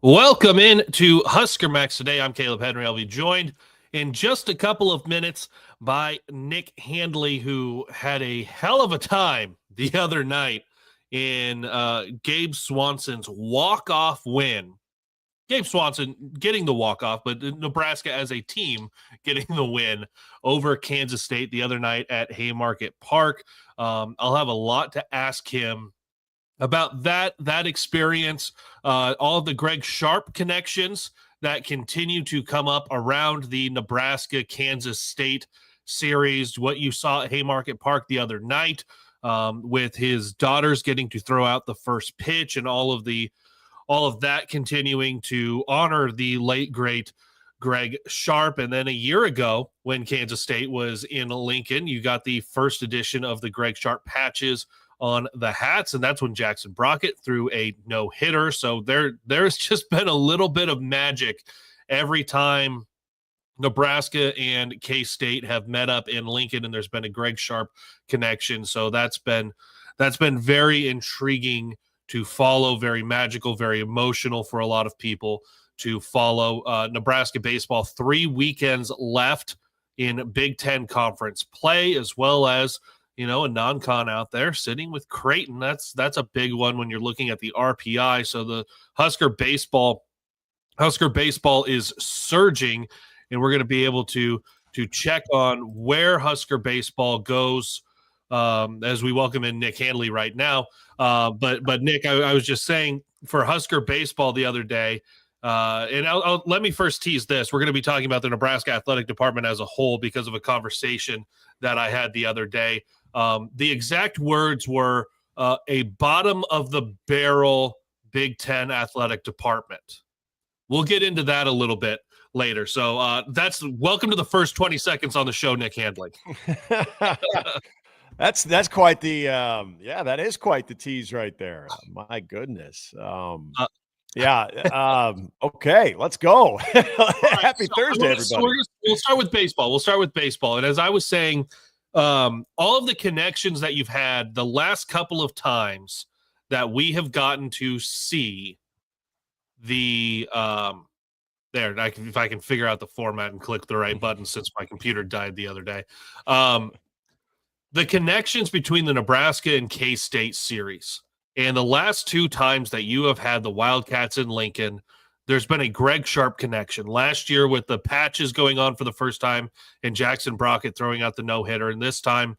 Welcome in to Husker Max today. I'm Kaleb Henry. I'll be joined in just a couple of minutes by Nick Handley, who had a hell of a time the other night in Gabe Swanson's walk-off win. Gabe Swanson getting the walk-off, but Nebraska as a team getting the win over Kansas State the other night at Haymarket Park. I'll have a lot to ask him about that experience, all of the Greg Sharp connections that continue to come up around the Nebraska Kansas State series, what you saw at Haymarket Park the other night, with his daughters getting to throw out the first pitch, and all of that continuing to honor the late great Greg Sharp. And then a year ago, when Kansas State was in Lincoln, you got the first edition of the Greg Sharp patches on the hats, and that's when Jackson Brockett threw a no-hitter. So there's just been a little bit of magic every time Nebraska and K-State have met up in Lincoln, and there's been a Greg Sharp connection. So that's been very intriguing to follow, very magical, very emotional for a lot of people to follow. Nebraska baseball, 3 weekends left in Big Ten conference play, as well as a non-con out there sitting with Creighton. That's a big one when you're looking at the RPI. So the Husker baseball is surging, and we're going to be able to check on where Husker baseball goes as we welcome in Nick Handley right now. But Nick, I was just saying, for Husker baseball the other day, and I'll let me first tease this. We're going to be talking about the Nebraska Athletic Department as a whole because of a conversation that I had the other day. The exact words were a bottom of the barrel Big Ten athletic department. We'll get into that a little bit later. So that's welcome to the first 20 seconds on the show, Nick Handley. That's quite the that is quite the tease right there. My goodness. Okay, let's go. Happy Thursday, everybody. We'll start with baseball. And as I was saying, all of the connections that you've had the last couple of times that we have gotten to see the if I can figure out the format and click the right button, since my computer died the other day. The connections between the Nebraska and K-State series, and the last 2 times that you have had the Wildcats in Lincoln, there's been a Greg Sharp connection. Last year with the patches going on for the first time and Jackson Brockett throwing out the no-hitter, and this time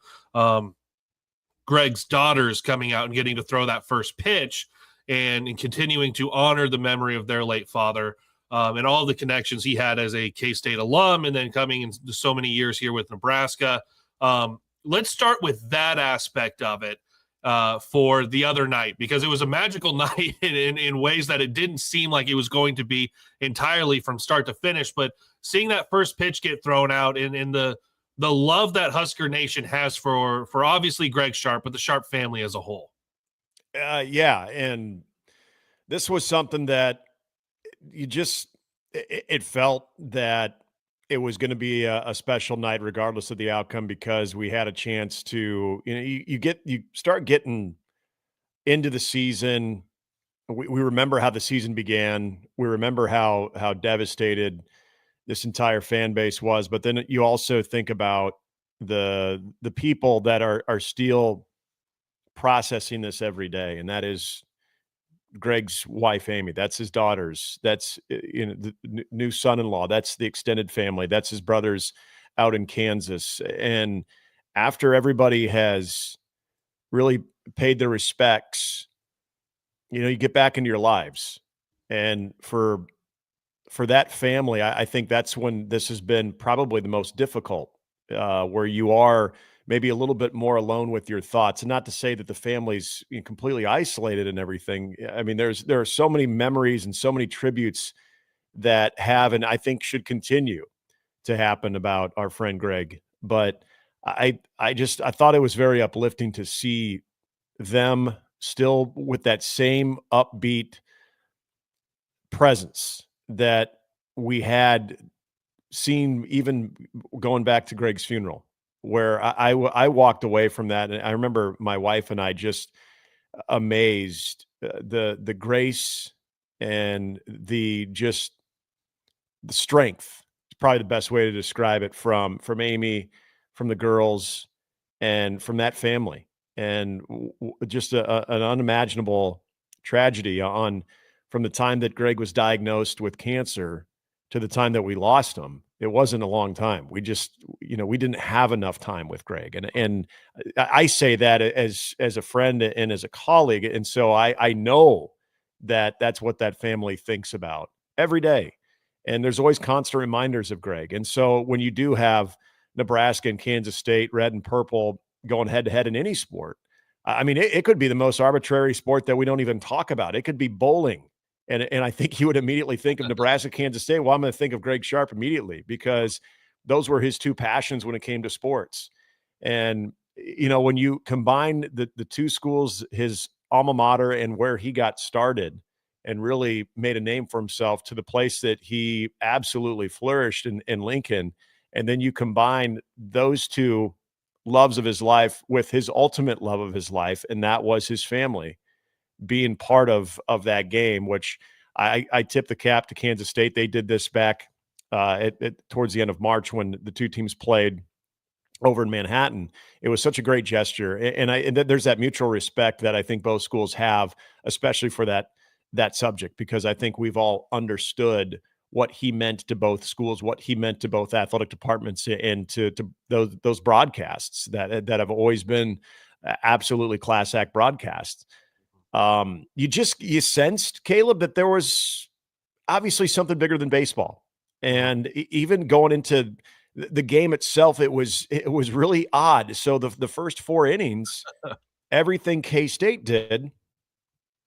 Greg's daughters coming out and getting to throw that first pitch and continuing to honor the memory of their late father, and all the connections he had as a K-State alum, and then coming in so many years here with Nebraska. Let's start with that aspect of it for the other night, because it was a magical night in ways that it didn't seem like it was going to be entirely from start to finish. But seeing that first pitch get thrown out, and the love that Husker Nation has for obviously Greg Sharp, but the Sharp family as a whole. And this was something that it felt that it was going to be a special night regardless of the outcome, because we had a chance to, you start getting into the season. We remember how the season began. We remember how devastated this entire fan base was, but then you also think about the people that are still processing this every day, and that is Greg's wife, Amy. That's his daughters. That's the new son-in-law. That's the extended family. That's his brothers out in Kansas. And after everybody has really paid their respects, you get back into your lives. And for that family, I think that's when this has been probably the most difficult, where you are maybe a little bit more alone with your thoughts. And not to say that the family's completely isolated and everything. I mean, there are so many memories and so many tributes that have, and I think should continue to happen about our friend Greg. But I thought it was very uplifting to see them still with that same upbeat presence that we had seen even going back to Greg's funeral, where I walked away from that. And I remember my wife and I just amazed, the grace and the strength is probably the best way to describe it from Amy, from the girls, and from that family. And just an unimaginable tragedy from the time that Greg was diagnosed with cancer to the time that we lost him. It wasn't a long time. We just, we didn't have enough time with Greg. And I say that as a friend and as a colleague. And so I know that that's what that family thinks about every day. And there's always constant reminders of Greg. And so when you do have Nebraska and Kansas State, red and purple, going head to head in any sport, I mean, it could be the most arbitrary sport that we don't even talk about. It could be bowling. And I think you would immediately think of Nebraska, Kansas State. Well, I'm going to think of Greg Sharp immediately because those were his two passions when it came to sports. And, when you combine the two schools, his alma mater and where he got started and really made a name for himself, to the place that he absolutely flourished in Lincoln, and then you combine those two loves of his life with his ultimate love of his life, and that was his family being part of that game, which I tip the cap to Kansas State. They did this back towards the end of March when the two teams played over in Manhattan. It was such a great gesture. And there's that mutual respect that I think both schools have, especially for that subject, because I think we've all understood what he meant to both schools, what he meant to both athletic departments, and to those broadcasts that have always been absolutely class act broadcasts. You sensed, Caleb, that there was obviously something bigger than baseball. And even going into the game itself, it was really odd. So the first 4 innings, everything K-State did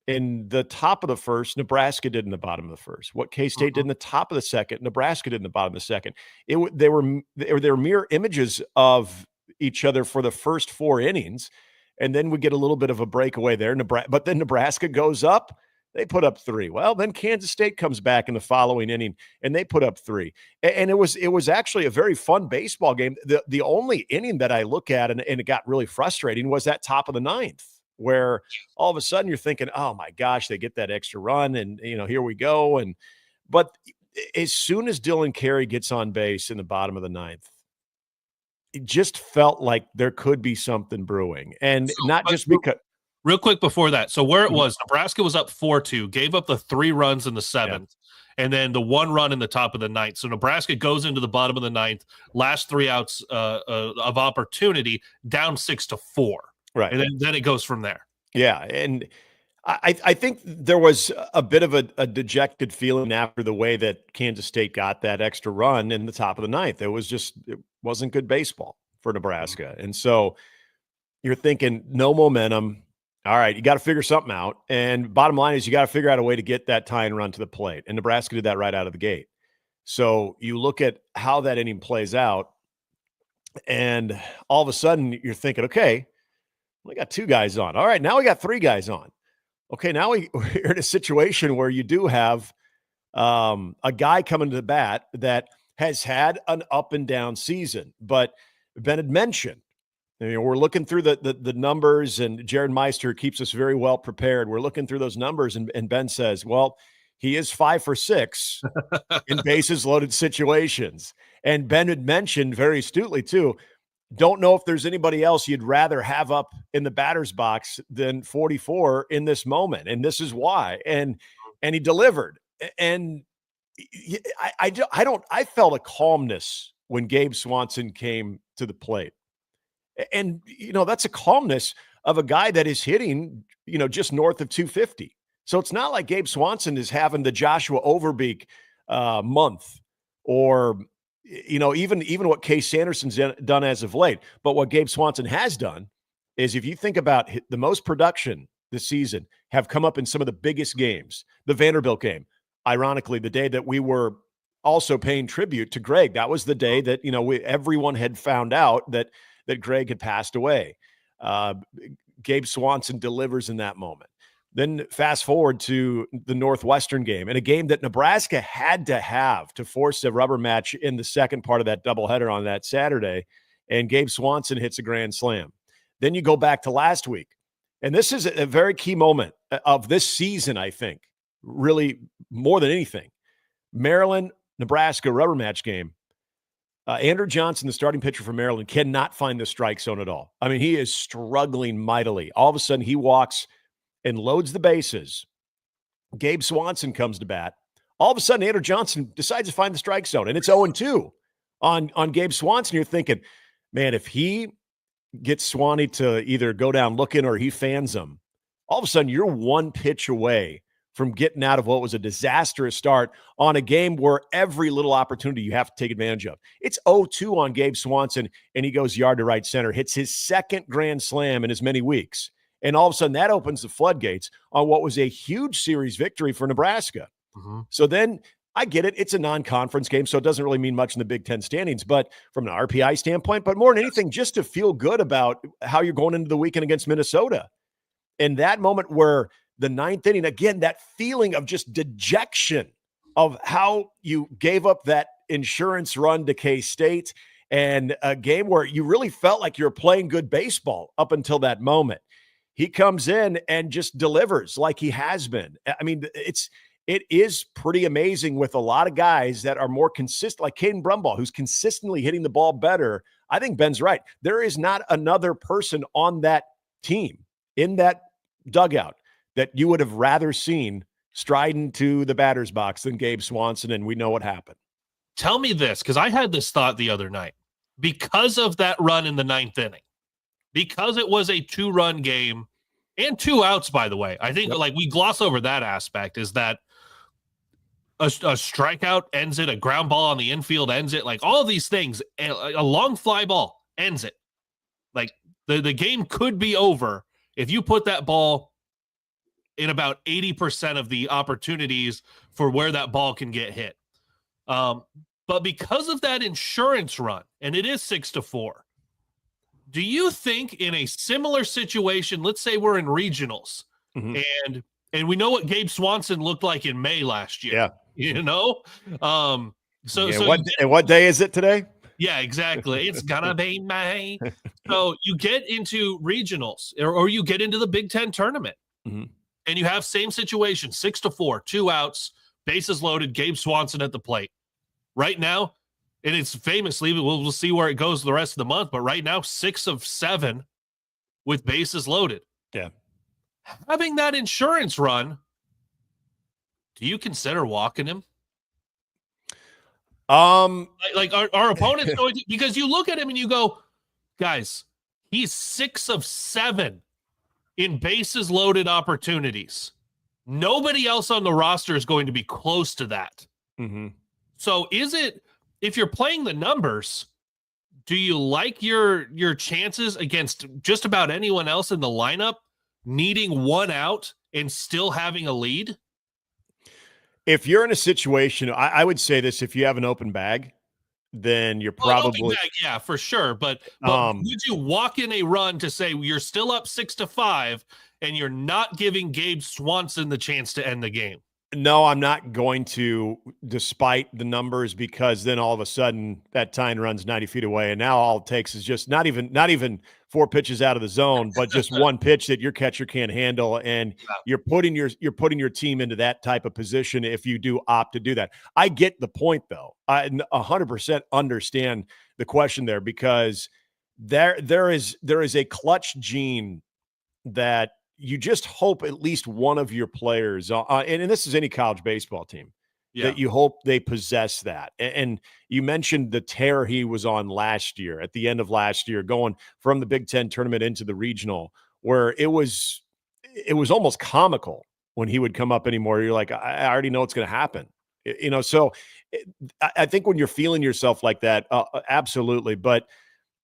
in the top of the first, Nebraska did in the bottom of the first. What K-State did in the top of the second, Nebraska did in the bottom of the second. They were mirror images of each other for the first 4 innings. And then we get a little bit of a breakaway there. But then Nebraska goes up. They put up 3. Well, then Kansas State comes back in the following inning, and they put up 3. And it was actually a very fun baseball game. The only inning that I look at, and it got really frustrating, was that top of the 9th, where all of a sudden you're thinking, oh, my gosh, they get that extra run, and, here we go. But as soon as Dylan Carey gets on base in the bottom of the 9th, it just felt like there could be something brewing, and not just because. Real quick before that, so where it was, Nebraska was up 4-2, gave up the 3 runs in the 7th, and then the 1 run in the top of the 9th. So Nebraska goes into the bottom of the 9th, last 3 outs of opportunity, down 6-4, right, and then it goes from there. Yeah, and I think there was a bit of a dejected feeling after the way that Kansas State got that extra run in the top of the 9th. It wasn't good baseball for Nebraska. And so you're thinking, no momentum. All right, you got to figure something out. And bottom line is you got to figure out a way to get that tying run to the plate. And Nebraska did that right out of the gate. So you look at how that inning plays out, and all of a sudden you're thinking, okay, we got 2 guys on. All right, now we got 3 guys on. Okay, now we're in a situation where you do have a guy coming to the bat that has had an up and down season. But Ben had mentioned, we're looking through the numbers, and Jared Meister keeps us very well prepared. We're looking through those numbers, and Ben says, well, he is 5 for 6 in bases loaded situations. And Ben had mentioned very astutely, too, don't know if there's anybody else you'd rather have up in the batter's box than 44 in this moment. And this is why. And he delivered. And I felt a calmness when Gabe Swanson came to the plate. And, that's a calmness of a guy that is hitting, just north of 250. So it's not like Gabe Swanson is having the Joshua Overbeek month, or, even what Case Sanderson's done as of late. But what Gabe Swanson has done is, if you think about the most production this season have come up in some of the biggest games. The Vanderbilt game, ironically, the day that we were also paying tribute to Greg, that was the day that, everyone had found out that Greg had passed away. Gabe Swanson delivers in that moment. Then fast forward to the Northwestern game, and a game that Nebraska had to have to force a rubber match in the second part of that doubleheader on that Saturday, and Gabe Swanson hits a grand slam. Then you go back to last week, and this is a very key moment of this season, I think, really more than anything. Maryland, Nebraska rubber match game. Andrew Johnson, the starting pitcher for Maryland, cannot find the strike zone at all. I mean, he is struggling mightily. All of a sudden, he walks and loads the bases. Gabe Swanson comes to bat. All of a sudden, Andrew Johnson decides to find the strike zone, and it's 0-2 on Gabe Swanson. You're thinking, man, if he gets Swanee to either go down looking or he fans him, all of a sudden you're one pitch away from getting out of what was a disastrous start on a game where every little opportunity you have to take advantage of. It's 0-2 on Gabe Swanson, and he goes yard to right center, hits his second grand slam in as many weeks. And all of a sudden that opens the floodgates on what was a huge series victory for Nebraska. Mm-hmm. So then I get it. It's a non-conference game, so it doesn't really mean much in the Big Ten standings, but from an RPI standpoint, but more than anything, just to feel good about how you're going into the weekend against Minnesota. And that moment where the ninth inning, again, that feeling of just dejection of how you gave up that insurance run to K-State, and a game where you really felt like you were playing good baseball up until that moment. He comes in and just delivers like he has been. I mean, it is pretty amazing with a lot of guys that are more consistent, like Caden Brumbaugh, who's consistently hitting the ball better. I think Ben's right. There is not another person on that team, in that dugout, that you would have rather seen striding to the batter's box than Gabe Swanson, and we know what happened. Tell me this, because I had this thought the other night. Because of that run in the ninth inning, because it was a 2-run game and 2 outs, by the way, I think like we gloss over that aspect, is that a strikeout ends it, a ground ball on the infield ends it, like all of these things, a long fly ball ends it. Like the game could be over if you put that ball in about 80% of the opportunities for where that ball can get hit. But because of that insurance run, and it is 6-4, do you think in a similar situation, let's say we're in regionals, and we know what Gabe Swanson looked like in May last year, you know? What day is it today? Yeah, exactly. It's gonna be May. So you get into regionals or you get into the Big Ten tournament, and you have same situation, 6-4, 2 outs, bases loaded, Gabe Swanson at the plate. Right now, and it's famously, we'll see where it goes the rest of the month, but right now, 6 of 7 with bases loaded. Yeah. Having that insurance run, do you consider walking him? Like our opponent's going to, because you look at him and you go, guys, he's 6 of 7 in bases loaded opportunities. Nobody else on the roster is going to be close to that. So is it, if you're playing the numbers, do you like your chances against just about anyone else in the lineup needing 1 out and still having a lead? If you're in a situation, I would say this, if you have an open bag, then you're probably open bag, yeah, for sure. But would you walk in a run to say you're still up 6-5 and you're not giving Gabe Swanson the chance to end the game? No, I'm not going to, despite the numbers, because then all of a sudden that time runs 90 feet away, and now all it takes is just not even 4 pitches out of the zone, but just 1 pitch that your catcher can't handle, and you're putting your team into that type of position if you do opt to do that. I get the point, though. I 100% understand the question there, because there is a clutch gene that you just hope at least one of your players, and this is any college baseball team, that you hope they possess that. And you mentioned the tear he was on last year, at the end of last year, going from the Big Ten tournament into the regional, where it was almost comical when he would come up anymore. You're like, I already know what's going to happen. So I think when you're feeling yourself like that, absolutely. But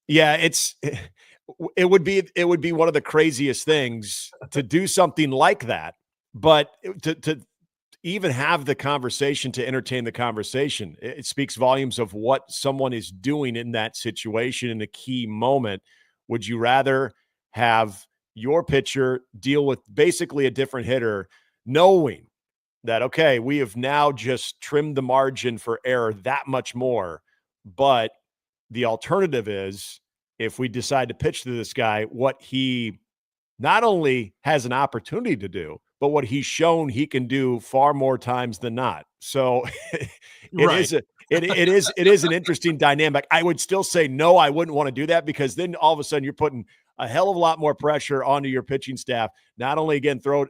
yeah, it would be one of the craziest things to do something like that, but to even have the conversation, to entertain the conversation, it speaks volumes of what someone is doing in that situation in a key moment. Would you rather have your pitcher deal with basically a different hitter, knowing that, okay, we have now just trimmed the margin for error that much more, but the alternative is, if we decide to pitch to this guy, what he not only has an opportunity to do, but what he's shown he can do far more times than not. So Right. it is an interesting dynamic. I would still say no, I wouldn't want to do that, because then all of a sudden you're putting a hell of a lot more pressure onto your pitching staff. Not only again throw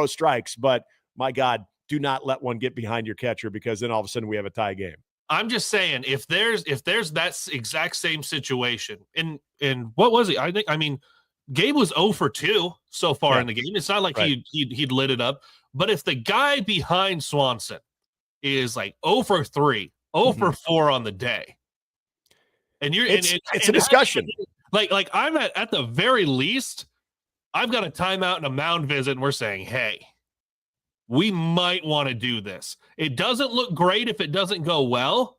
strikes, but my God, do not let one get behind your catcher, because then all of a sudden we have a tie game. I'm just saying, if there's that exact same situation, and what was it? I mean, Gabe was 0 for 2 so far in the game. It's not like Right. he'd lit it up. But if the guy behind Swanson is like 0 for 3, 0 for 4 on the day, and it's a discussion. Like I'm at the very least, I've got a timeout and a mound visit, and we're saying, hey, we might want to do this. It doesn't look great if it doesn't go well,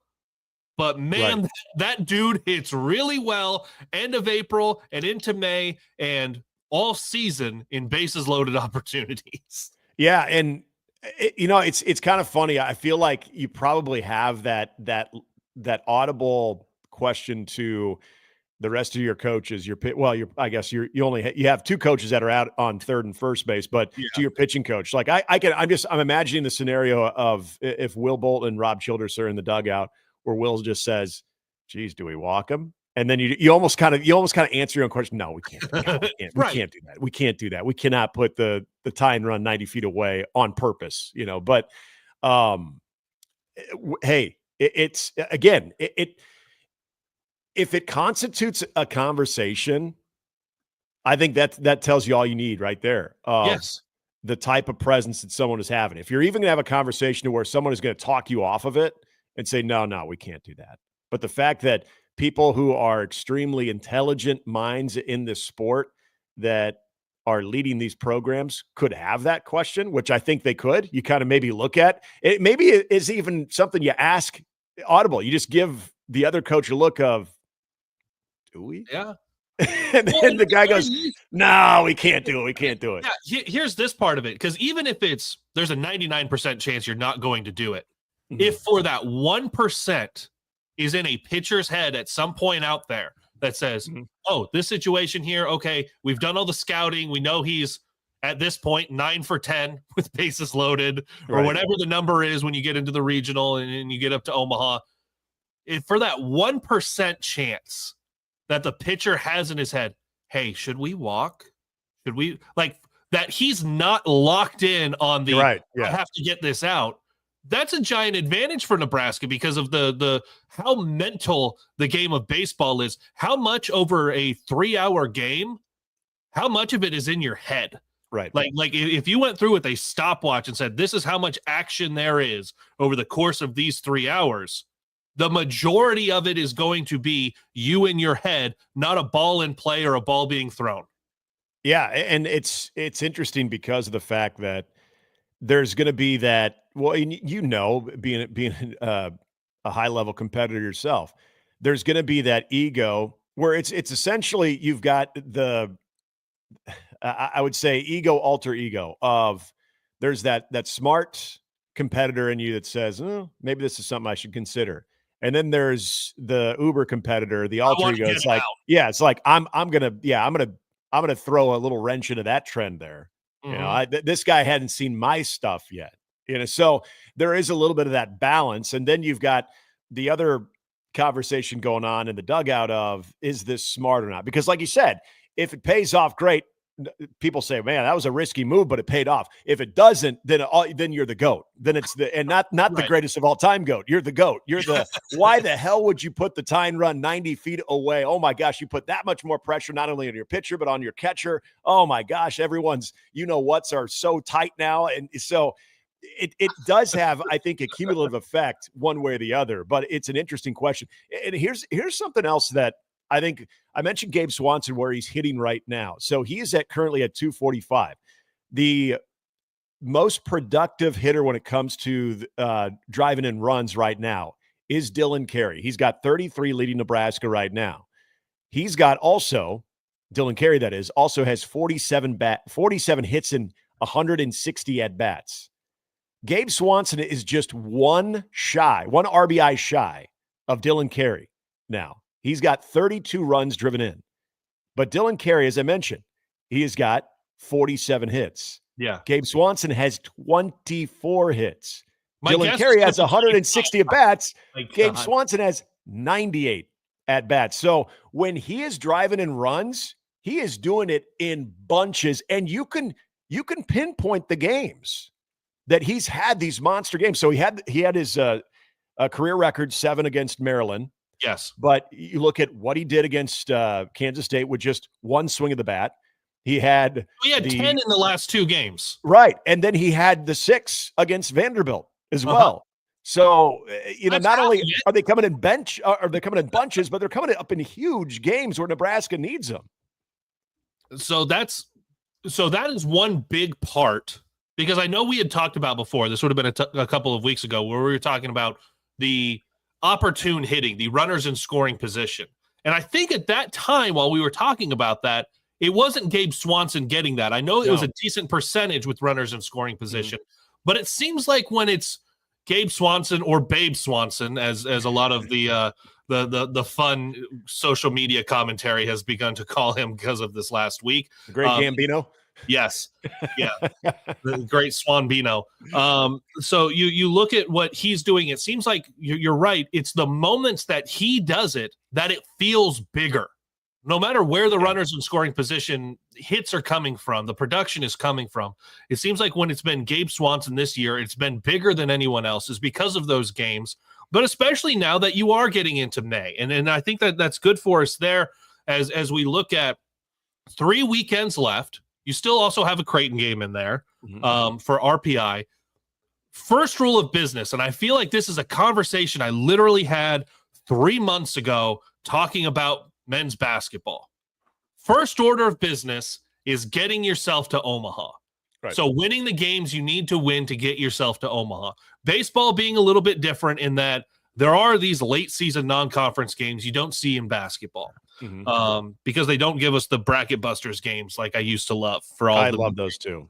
but man, Right. that dude hits really well end of April and into May and all season in bases loaded opportunities. Yeah, and it's kind of funny. I feel like you probably have that audible question to the rest of your coaches. I guess you have two coaches that are out on third and first base, but to your pitching coach, like I'm imagining the scenario of if Will Bolton and Rob Childress are in the dugout, where Will just says, "Geez, do we walk him?" And then you almost kind of answer your own question. No, we can't. We can't do that. We can't do that. We cannot put the tie and run 90 feet away on purpose, But hey, it's again, if it constitutes a conversation, I think that tells you all you need right there. Yes. The type of presence that someone is having. If you're even going to have a conversation to where someone is going to talk you off of it and say, no, we can't do that. But the fact that people who are extremely intelligent minds in this sport that are leading these programs could have that question, which I think they could. You kind of maybe look at it. Maybe it is even something you ask audible. You just give the other coach a look of, do we? Yeah. And then the guy goes, no, we can't do it. We can't do it. Yeah, here's this part of it. Because even if there's a 99% chance you're not going to do it. Mm-hmm. If for that 1% is in a pitcher's head at some point out there that says, oh, this situation here, okay, we've done all the scouting. We know he's at this point 9 for 10 with bases loaded, or whatever the number is when you get into the regional and you get up to Omaha. If for that 1% chance that the pitcher has in his head, hey, should we walk? Should we, like, that he's not locked in on the I have to get this out. That's a giant advantage for Nebraska because of the how mental the game of baseball is. How much over a 3-hour game, how much of it is in your head? Right. Like if you went through with a stopwatch and said, this is how much action there is over the course of these 3 hours, the majority of it is going to be you in your head, not a ball in play or a ball being thrown. Yeah, and it's interesting because of the fact that there's going to be that. Well, being a high level competitor yourself, there's going to be that ego where it's essentially you've got the I would say ego, alter ego of there's that smart competitor in you that says, oh, maybe this is something I should consider. And then there's the uber competitor, the alter ego. It's like, it's like I'm gonna throw a little wrench into that trend there. Mm-hmm. This guy hadn't seen my stuff yet. So there is a little bit of that balance. And then you've got the other conversation going on in the dugout of, is this smart or not? Because like you said, if it pays off, great. People say, man, that was a risky move, but it paid off. If it doesn't, then you're the GOAT. Then it's not the greatest of all time GOAT. You're the GOAT. You're the, why the hell would you put the tie and run 90 feet away? Oh my gosh, you put that much more pressure, not only on your pitcher, but on your catcher. Oh my gosh, everyone's, what's are so tight now. And so it does have, I think, a cumulative effect one way or the other, but it's an interesting question. And here's something else that I think I mentioned Gabe Swanson, where he's hitting right now. So he is currently at 245. The most productive hitter when it comes to driving in runs right now is Dylan Carey. He's got 33 leading Nebraska right now. He's got also, Dylan Carey that is, also has 47 hits and 160 at-bats. Gabe Swanson is just one RBI shy of Dylan Carey now. He's got 32 runs driven in. But Dylan Carey, as I mentioned, he has got 47 hits. Yeah. Gabe Swanson has 24 hits. My Dylan guess Carey is has 160 at-bats. my Gabe God. Swanson has 98 at-bats. So when he is driving in runs, he is doing it in bunches. And you can pinpoint the games that he's had, these monster games. So he had his career record 7 against Maryland. Yes. But you look at what he did against Kansas State with just one swing of the bat. He had 10 in the last 2 games. Right. And then he had the 6 against Vanderbilt as well. So, That's not only are they coming in coming in bunches, but they're coming up in huge games where Nebraska needs them. So that is one big part, because I know we had talked about before, this would have been a couple of weeks ago, where we were talking about the opportune hitting, the runners in scoring position. And I think at that time, while we were talking about that, it wasn't Gabe Swanson getting that. I know it was a decent percentage with runners in scoring position, but it seems like when it's Gabe Swanson or Babe Swanson, as a lot of the fun social media commentary has begun to call him because of this last week. The great Gambino. Yes. Yeah. The great Swanbino. So you look at what he's doing. It seems like you're right. It's the moments that he does it that it feels bigger. No matter where the runners in scoring position hits are coming from, the production is coming from. It seems like when it's been Gabe Swanson this year, it's been bigger than anyone else's because of those games. But especially now that you are getting into May. And I think that that's good for us there as we look at 3 weekends left. You still also have a Creighton game in there for RPI. First rule of business, and I feel like this is a conversation I literally had 3 months ago talking about men's basketball. First order of business is getting yourself to Omaha. Right. So winning the games you need to win to get yourself to Omaha. Baseball being a little bit different in that there are these late season non-conference games you don't see in basketball because they don't give us the bracket busters games like I used to love. I love those too.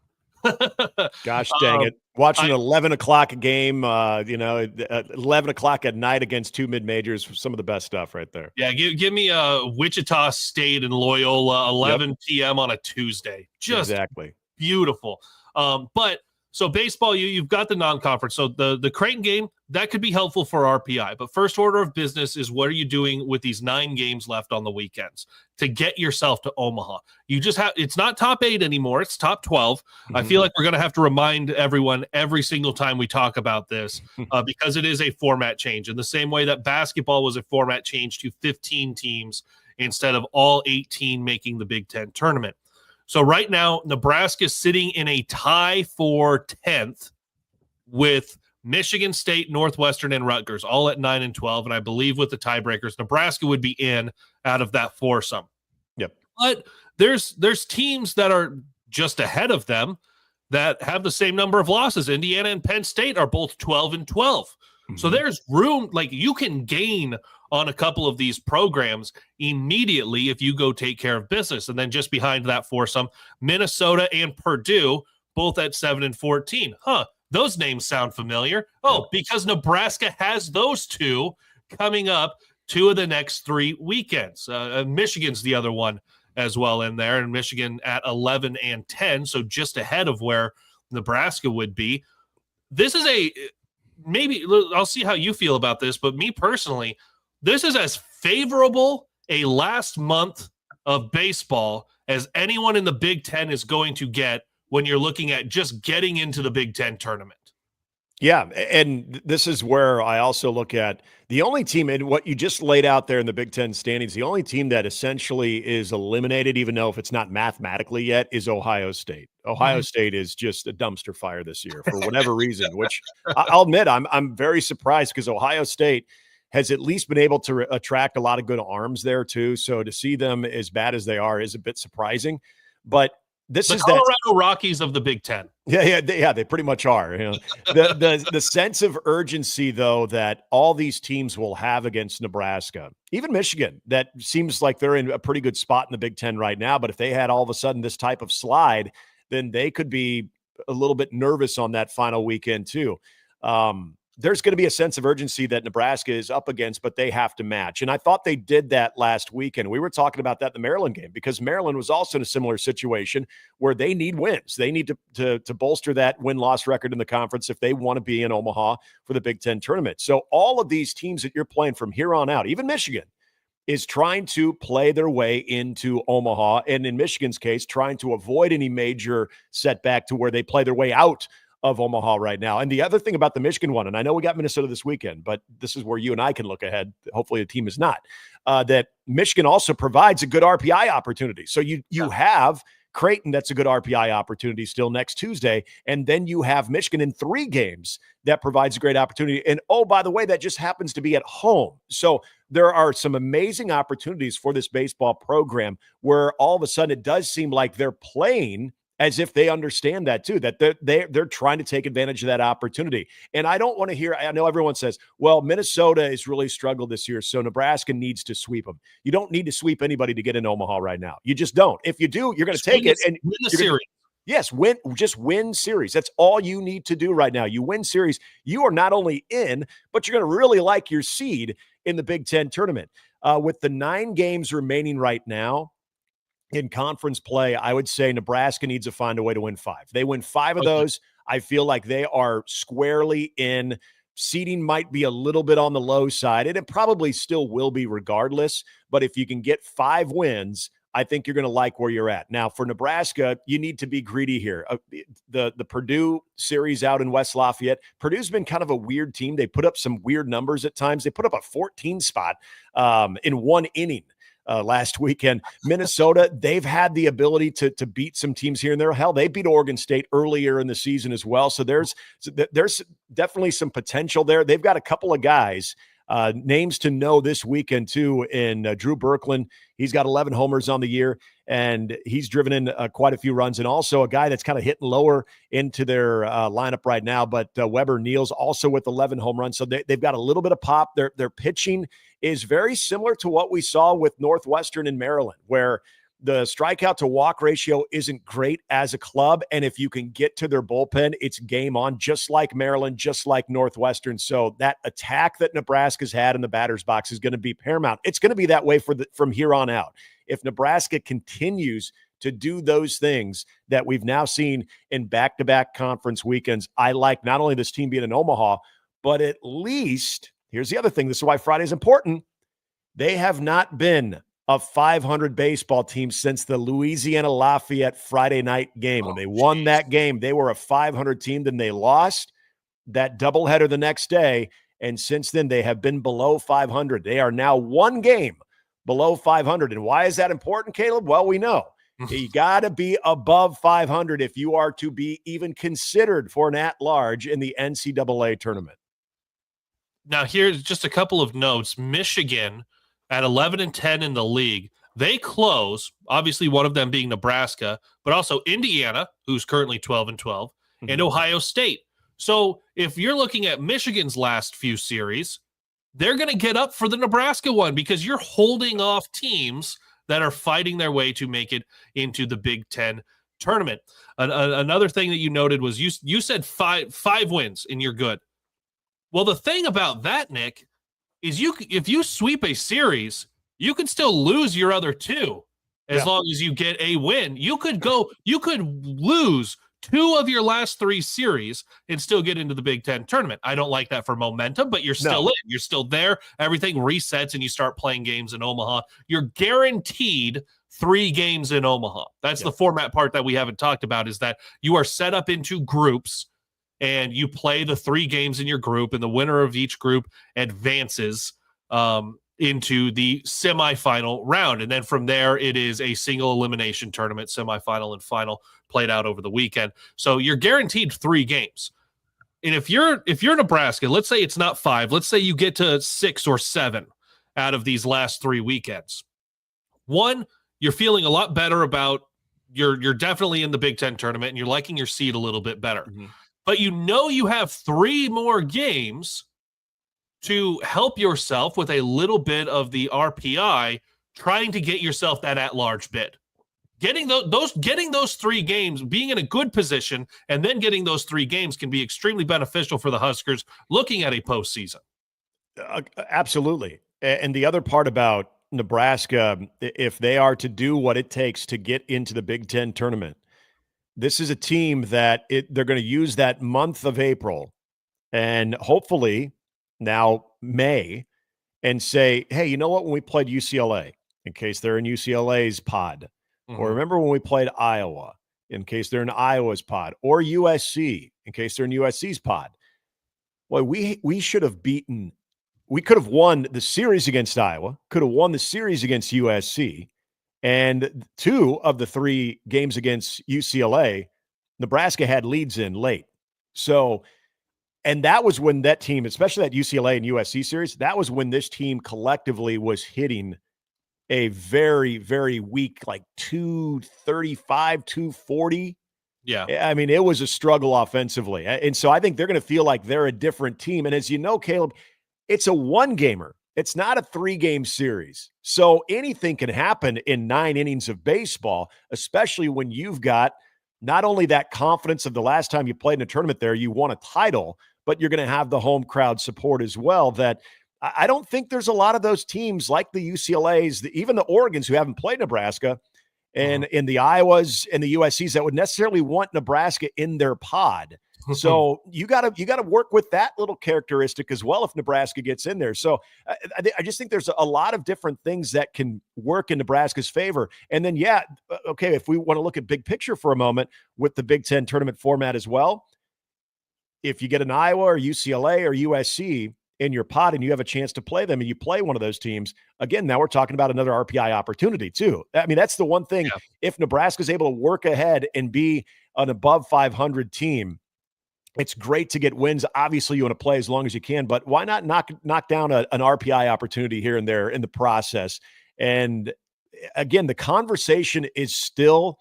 Gosh dang it. Watching an 11 o'clock game, 11 o'clock at night against 2 mid-majors, some of the best stuff right there. Yeah, give me Wichita State and Loyola, 11 p.m. on a Tuesday. Just exactly beautiful. But so baseball, you've got the non-conference. So the Creighton game, that could be helpful for RPI. But first order of business is what are you doing with these 9 games left on the weekends to get yourself to Omaha? You just have, it's not top 8 anymore. It's top 12. I feel like we're going to have to remind everyone every single time we talk about this because it is a format change in the same way that basketball was a format change to 15 teams instead of all 18 making the Big Ten tournament. So right now, Nebraska is sitting in a tie for 10th with Michigan State, Northwestern, and Rutgers, all at 9 and 12. And I believe with the tiebreakers, Nebraska would be in out of that foursome. Yep. But there's teams that are just ahead of them that have the same number of losses. Indiana and Penn State are both 12 and 12. So there's room, like you can gain on a couple of these programs immediately if you go take care of business. And then just behind that foursome, Minnesota and Purdue, both at 7 and 14. Those names sound familiar. Because Nebraska has those 2 coming up 2 of the next 3 weekends. Michigan's the other one as well in there, and Michigan at 11 and 10, so just ahead of where Nebraska would be. This is maybe I'll see how you feel about this, but me personally, this is as favorable a last month of baseball as anyone in the Big Ten is going to get when you're looking at just getting into the Big Ten tournament. Yeah, and this is where I also look at the only team in what you just laid out there in the Big Ten standings, the only team that essentially is eliminated, even though if it's not mathematically yet, is Ohio State. Ohio State is just a dumpster fire this year for whatever reason, which I'll admit I'm very surprised because Ohio State has at least been able to attract a lot of good arms there too. So to see them as bad as they are is a bit surprising, but this is Colorado Rockies of the Big Ten. Yeah, they pretty much are. The sense of urgency, though, that all these teams will have against Nebraska, even Michigan, that seems like they're in a pretty good spot in the Big Ten right now. But if they had all of a sudden this type of slide, then they could be a little bit nervous on that final weekend too. there's going to be a sense of urgency that Nebraska is up against, but they have to match. And I thought they did that last weekend. We were talking about that in the Maryland game because Maryland was also in a similar situation where they need wins. They need to bolster that win-loss record in the conference if they want to be in Omaha for the Big Ten tournament. So all of these teams that you're playing from here on out, even Michigan, is trying to play their way into Omaha. And in Michigan's case, trying to avoid any major setback to where they play their way out of Omaha right now. And the other thing about the Michigan one, and I know we got Minnesota this weekend, but this is where you and I can look ahead. Hopefully the team is not, that Michigan also provides a good RPI opportunity. So you have Creighton, that's a good RPI opportunity still next Tuesday. And then you have Michigan in 3 games that provides a great opportunity. And oh, by the way, that just happens to be at home. So there are some amazing opportunities for this baseball program where all of a sudden it does seem like they're playing as if they understand that too, that they're trying to take advantage of that opportunity. And I don't want to hear, I know everyone says, well, Minnesota has really struggled this year, so Nebraska needs to sweep them. You don't need to sweep anybody to get in Omaha right now. You just don't. If you do, you're going to take it and win the series. Yes, just win series. That's all you need to do right now. You win series, you are not only in, but you're going to really like your seed in the Big Ten tournament. With the 9 games remaining right now, in conference play, I would say Nebraska needs to find a way to win 5. They win 5 of those. I feel like they are squarely in. Seeding might be a little bit on the low side, and it probably still will be regardless. But if you can get 5 wins, I think you're going to like where you're at. Now, for Nebraska, you need to be greedy here. The Purdue series out in West Lafayette, Purdue's been kind of a weird team. They put up some weird numbers at times. They put up a 14 spot in 1 inning. Last weekend. Minnesota, they've had the ability to beat some teams here and there. Hell, they beat Oregon State earlier in the season as well. So there's definitely some potential there. They've got a couple of guys, names to know this weekend too, in Drew Berkland. He's got 11 homers on the year, and he's driven in quite a few runs. And also a guy that's kind of hitting lower into their lineup right now. But Weber Neal's also with 11 home runs. So they've got a little bit of pop. Their pitching is very similar to what we saw with Northwestern in Maryland, where the strikeout to walk ratio isn't great as a club. And if you can get to their bullpen, it's game on, just like Maryland, just like Northwestern. So that attack that Nebraska's had in the batter's box is going to be paramount. It's going to be that way from here on out. If Nebraska continues to do those things that we've now seen in back-to-back conference weekends, I like not only this team being in Omaha, but at least, here's the other thing, this is why Friday is important, they have not been a 500 baseball team since the Louisiana Lafayette Friday night game. When they won that game, they were a 500 team. Then they lost that doubleheader the next day, and since then they have been below 500. They are now 1 game below 500. And why is that important, Caleb? Well, we know. You got to be above 500 if you are to be even considered for an at-large in the NCAA tournament. Now, here's just a couple of notes. Michigan at 11-10 in the league, they close, obviously one of them being Nebraska, but also Indiana, who's currently 12-12, and Ohio State. So if you're looking at Michigan's last few series, they're going to get up for the Nebraska one because you're holding off teams that are fighting their way to make it into the Big Ten tournament. Another thing that you noted was you said five wins and you're good. Well, the thing about that, Nick, is if you sweep a series, you can still lose your other 2 as long as you get a win. You could lose 2 of your last 3 series and still get into the Big Ten tournament. I don't like that for momentum, but you're still in. You're still there. Everything resets and you start playing games in Omaha. You're guaranteed 3 games in Omaha. That's the format part that we haven't talked about, is that you are set up into groups and you play the 3 games in your group, and the winner of each group advances into the semifinal round. And then from there, it is a single elimination tournament, semifinal and final, played out over the weekend. So you're guaranteed 3 games. And if you're Nebraska, let's say it's not 5, let's say you get to 6 or 7 out of these last 3 weekends. One, you're feeling a lot better about you're definitely in the Big Ten tournament and you're liking your seed a little bit better. But you have 3 more games to help yourself with a little bit of the RPI, trying to get yourself that at-large bid. getting those 3 games, being in a good position, and then getting those 3 games can be extremely beneficial for the Huskers looking at a postseason. Absolutely. And the other part about Nebraska, if they are to do what it takes to get into the Big Ten tournament, this is a team that they're going to use that month of April and hopefully now May and say, hey, you know what? When we played UCLA, in case they're in UCLA's pod, or remember when we played Iowa, in case they're in Iowa's pod, or USC, in case they're in USC's pod. Well, we should have beaten. We could have won the series against Iowa, could have won the series against USC, and 2 of the 3 games against UCLA, Nebraska had leads in late. So, and that was when that team, especially that UCLA and USC series, that was when this team collectively was hitting a very, very weak, like 235, 240. Yeah. I mean, it was a struggle offensively. And so I think they're going to feel like they're a different team. And as you know, Caleb, it's a 1-gamer. It's not a 3-game series. So anything can happen in 9 innings of baseball, especially when you've got not only that confidence of the last time you played in a tournament there, you won a title, but you're going to have the home crowd support as well. That I don't think there's a lot of those teams like the UCLAs, even the Oregons who haven't played Nebraska, and in the Iowas and the USCs that would necessarily want Nebraska in their pod. So you got to work with that little characteristic as well if Nebraska gets in there. So I just think there's a lot of different things that can work in Nebraska's favor. And then, okay, if we want to look at big picture for a moment with the Big Ten tournament format as well, if you get an Iowa or UCLA or USC in your pod and you have a chance to play them and you play one of those teams, again, now we're talking about another RPI opportunity too. I mean, that's the one thing. Yeah. If Nebraska is able to work ahead and be an above 500 team, it's great to get wins. Obviously, you want to play as long as you can, but why not knock down an RPI opportunity here and there in the process? And again, the conversation is still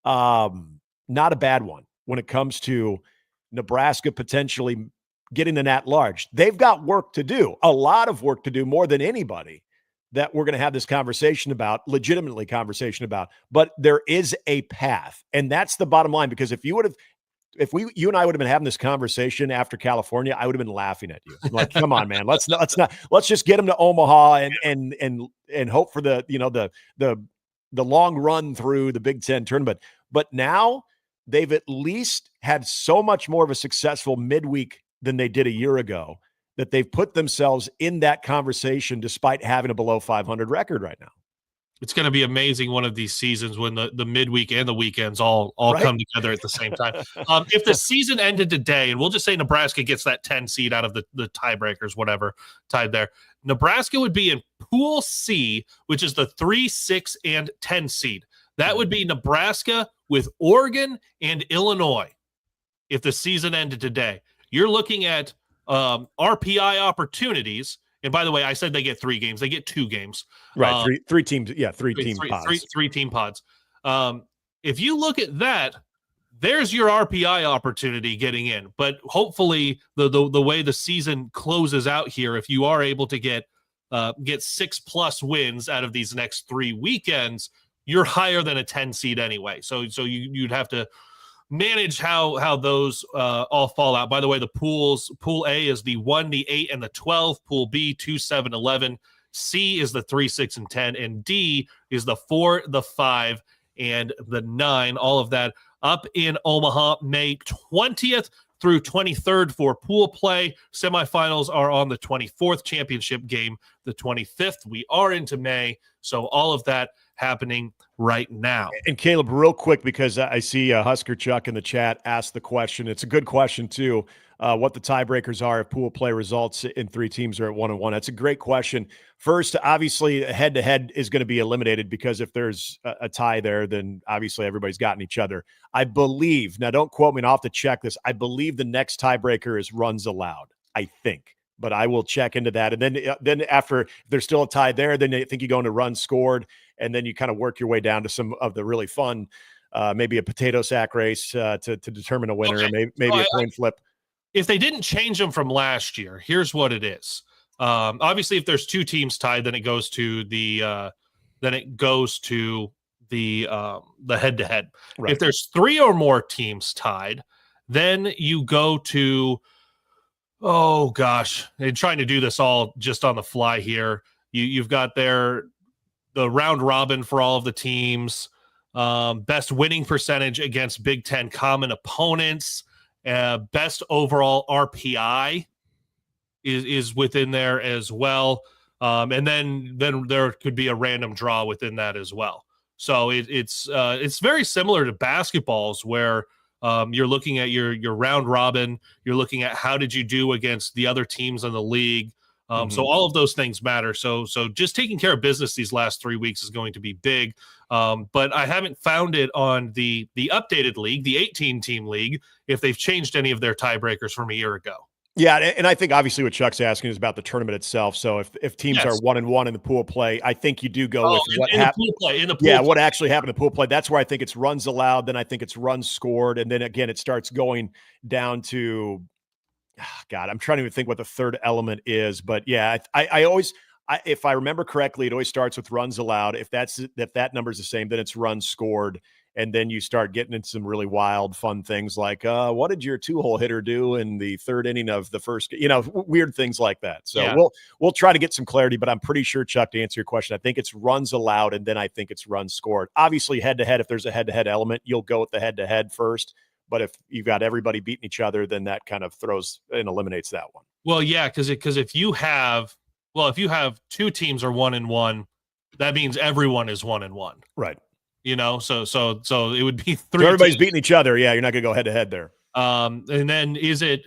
not a bad one when it comes to Nebraska potentially getting an at-large. They've got work to do, a lot of work to do, more than anybody that we're going to have this conversation about, legitimately conversation about. But there is a path, and that's the bottom line. Because if you and I would have been having this conversation after California, I would have been laughing at you. I'm like, come on, man, let's just get them to Omaha and hope for the long run through the Big Ten tournament. But now they've at least had so much more of a successful midweek than they did a year ago that they've put themselves in that conversation despite having a below 500 record right now. It's going to be amazing one of these seasons when the midweek and the weekends all right. Come together at the same time. If the season ended today, and we'll just say Nebraska gets that 10 seed out of the tiebreakers, whatever tied there, Nebraska would be in Pool C, which is the 3, 6, and 10 seed. That would be Nebraska with Oregon and Illinois. If the season ended today, you're looking at RPI opportunities. And by the way, I said they get 3 games. They get 2 games. Right. Three teams. Yeah. Three team pods. Three team pods. If you look at that, there's your RPI opportunity getting in. But hopefully the way the season closes out here, if you are able to get 6+ wins out of these next 3 weekends, you're higher than a 10 seed anyway. So you'd have to manage how those all fall out. By the way, the pools, Pool A is the 1, the 8, and the 12. Pool B, 2, 7, 11. C is the 3, 6, and 10. And D is the 4, the 5, and the 9. All of that up in Omaha, May 20th through 23rd for pool play. Semifinals are on the 24th, championship game the 25th. We are into May, so all of that happening right now. And Caleb, real quick, because I see Husker Chuck in the chat ask the question. It's a good question too. What the tiebreakers are if pool play results in 3 teams are at 1-1. That's a great question. First, obviously, head-to-head is going to be eliminated because if there's a tie there, then obviously everybody's gotten each other. I believe, now don't quote me, and I'll have to check this. I believe the next tiebreaker is runs allowed, I think. But I will check into that. And then after, if there's still a tie there, then I think you go into runs scored, and then you kind of work your way down to some of the really fun, maybe a potato sack race to determine a winner, okay. maybe a coin flip. If they didn't change them from last year, here's what it is. Obviously, if there's 2 teams tied, then it goes to the the head-to-head. Right. If there's 3 or more teams tied, then you go to, oh gosh, and trying to do this all just on the fly here. You've got the round robin for all of the teams, best winning percentage against Big Ten common opponents, best overall RPI is within there as well. And then there could be a random draw within that as well. So it's very similar to basketballs where you're looking at your round robin, you're looking at how did you do against the other teams in the league. So all of those things matter. So just taking care of business these last 3 weeks is going to be big. But I haven't found it on the updated league, the 18-team league, if they've changed any of their tiebreakers from a year ago. Yeah, and I think obviously what Chuck's asking is about the tournament itself. So if teams are 1-1 in the pool play, I think you do go with what happened. What actually happened in the pool play. That's where I think it's runs allowed. Then I think it's runs scored, and then again it starts going down to, God, I'm trying to even think what the third element is. But yeah, I always, if I remember correctly, it always starts with runs allowed. If that number is the same, then it's runs scored. And then you start getting into some really wild, fun things like, what did your 2-hole hitter do in the third inning of the first, weird things like that. So yeah. We'll try to get some clarity, but I'm pretty sure, Chuck, to answer your question, I think it's runs allowed, and then I think it's runs scored. Obviously, head-to-head, if there's a head-to-head element, you'll go with the head-to-head first. But if you've got everybody beating each other, then that kind of throws and eliminates that one. Well, yeah, because if you have 2 teams are 1-1, that means everyone is 1-1. Right. So it would be 3. So everybody's beating each other. Yeah, you're not going to go head to head there. And then is it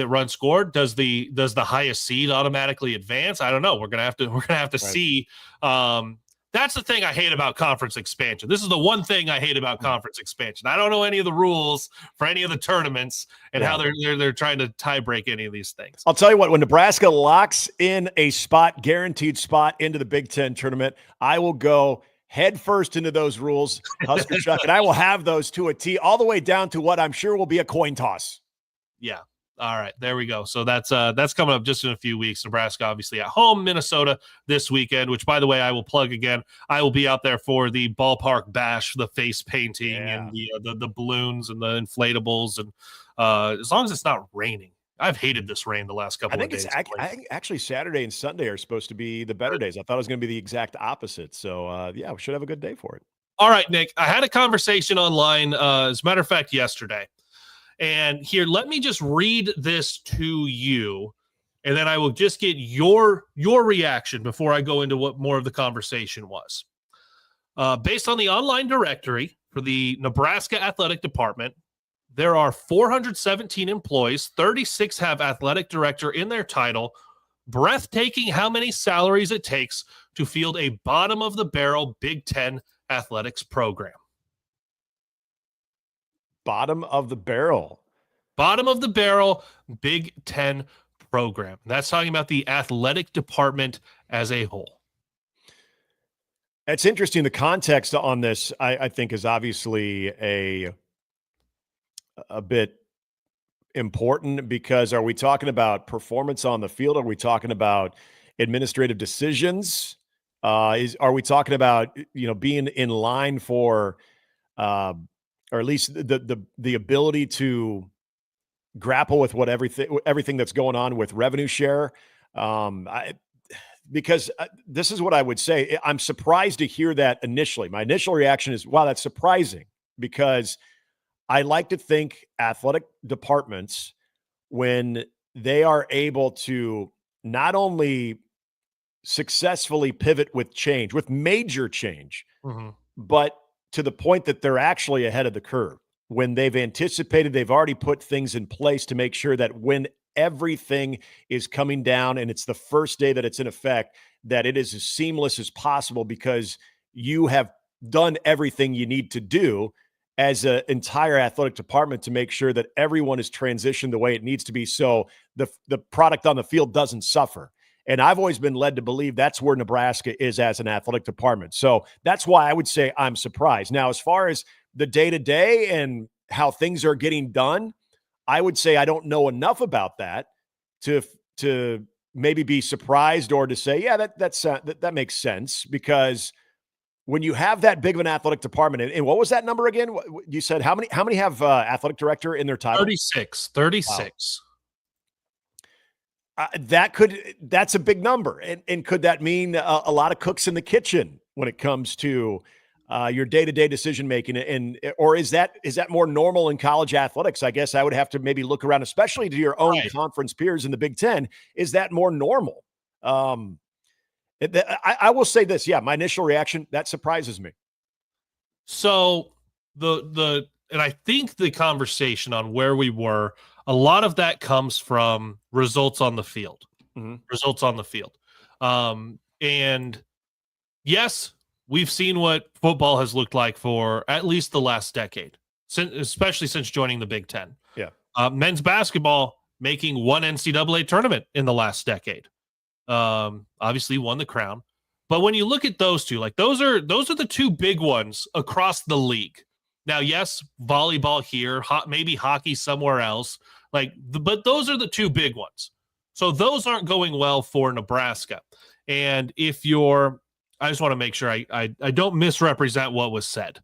run scored? Does the highest seed automatically advance? I don't know. We're gonna have to see. That's the thing I hate about conference expansion. This is the one thing I hate about conference expansion. I don't know any of the rules for any of the tournaments and how they're trying to tie break any of these things. I'll tell you what, when Nebraska locks in a spot, guaranteed spot into the Big Ten tournament, I will go head first into those rules, Husker Chuck, and I will have those to a T, all the way down to what I'm sure will be a coin toss. Yeah. All right, there we go. So that's coming up just in a few weeks. Nebraska, obviously, at home. Minnesota this weekend, which, by the way, I will plug again. I will be out there for the ballpark bash, the face painting and the balloons and the inflatables, and as long as it's not raining. I've hated this rain the last couple of days. I think actually Saturday and Sunday are supposed to be the better days. I thought it was going to be the exact opposite. So, we should have a good day for it. All right, Nick. I had a conversation online, as a matter of fact, yesterday. And here, let me just read this to you, and then I will just get your reaction before I go into what more of the conversation was. Based on the online directory for the Nebraska Athletic Department, there are 417 employees, 36 have athletic director in their title. Breathtaking how many salaries it takes to field a bottom-of-the-barrel Big Ten athletics program. Bottom of the barrel Big Ten program. That's talking about the athletic department as a whole. It's interesting. The context on this, I think, is obviously a bit important, because are we talking about performance on the field? Are we talking about administrative decisions? Are we talking about, being in line for, or at least the ability to grapple with everything that's going on with revenue share? Because this is what I would say. I'm surprised to hear that initially. My initial reaction is, wow, that's surprising, because I like to think athletic departments, when they are able to not only successfully pivot with change, with major change, but to the point that they're actually ahead of the curve. When they've anticipated, they've already put things in place to make sure that when everything is coming down and it's the first day that it's in effect, that it is as seamless as possible, because you have done everything you need to do as an entire athletic department to make sure that everyone is transitioned the way it needs to be, so the product on the field doesn't suffer. And I've always been led to believe that's where Nebraska is as an athletic department. So that's why I would say I'm surprised. Now, as far as the day-to-day and how things are getting done, I would say I don't know enough about that to maybe be surprised, or to say, yeah, that makes sense, because when you have that big of an athletic department, and what was that number again? You said how many have athletic director in their title? 36. Wow. That's a big number. And could that mean a lot of cooks in the kitchen when it comes to your day-to-day decision making? Or is that more normal in college athletics? I guess I would have to maybe look around, especially to your own conference peers in the Big Ten. Is that more normal? I will say this. Yeah, my initial reaction, that surprises me. So and I think the conversation on where we were, a lot of that comes from results on the field. Results on the field. And yes, we've seen what football has looked like for at least the last decade, especially since joining the Big Ten. Yeah. Men's basketball making one NCAA tournament in the last decade. Obviously won the crown. But when you look at those two, like those are the two big ones across the league. Now, yes, volleyball here, maybe hockey somewhere else. But those are the two big ones. So those aren't going well for Nebraska. And I just want to make sure I don't misrepresent what was said.